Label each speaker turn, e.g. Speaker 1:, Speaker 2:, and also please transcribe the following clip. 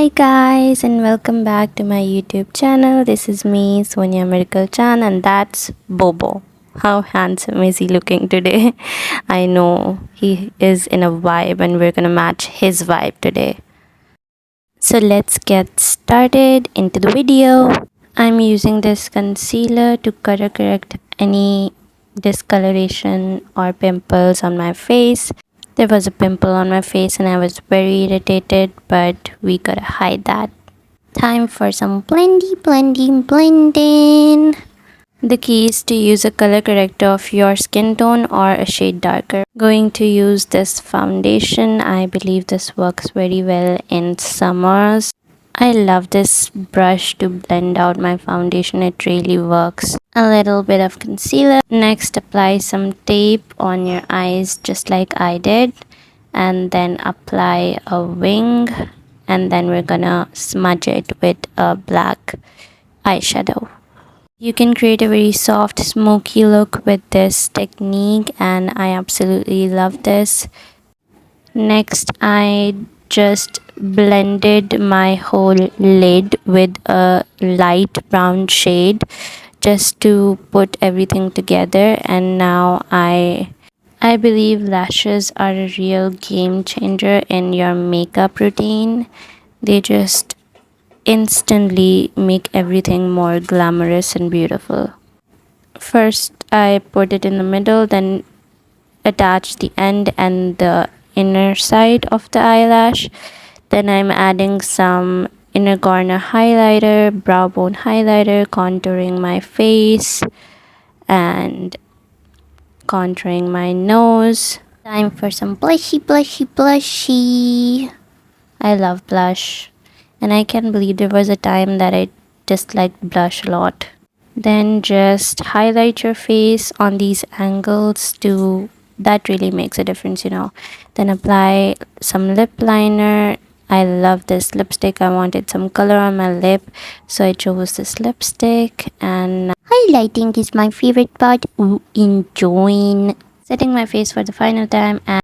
Speaker 1: Hi guys, and welcome back to my YouTube channel. This is me, Sonia Miracle Chan, and that's Bobo. How handsome is he looking today? I know he is in a vibe and we're gonna match his vibe today. So let's get started into the video. I'm using this concealer to color correct any discoloration or pimples on my face. There was a pimple on my face and I was very irritated, but we gotta hide that. Time for some blending. The key is to use a color corrector of your skin tone or a shade darker. Going to use this foundation. I believe this works very well in summers. I love this brush to blend out my foundation. It really works. A little bit of concealer. Next, apply some tape on your eyes just like I did. And then apply a wing. And then we're gonna smudge it with a black eyeshadow. You can create a very soft smoky look with this technique and I absolutely love this. Next, I just blended my whole lid with a light brown shade just to put everything together, and now I believe lashes are a real game changer in your makeup routine. They just instantly make everything more glamorous and beautiful. First, I put it in the middle, then attach the end and the inner side of the eyelash. Then I'm adding some inner corner highlighter, brow bone highlighter, contouring my face and contouring my nose. Time for some blushy. I love blush, and I can't believe there was a time that I disliked blush a lot. Then just highlight your face on these angles that really makes a difference, Then apply some lip liner. I love this lipstick. I wanted some color on my lip, so I chose this lipstick, and highlighting is my favorite part. Ooh, enjoying. Setting my face for the final time, and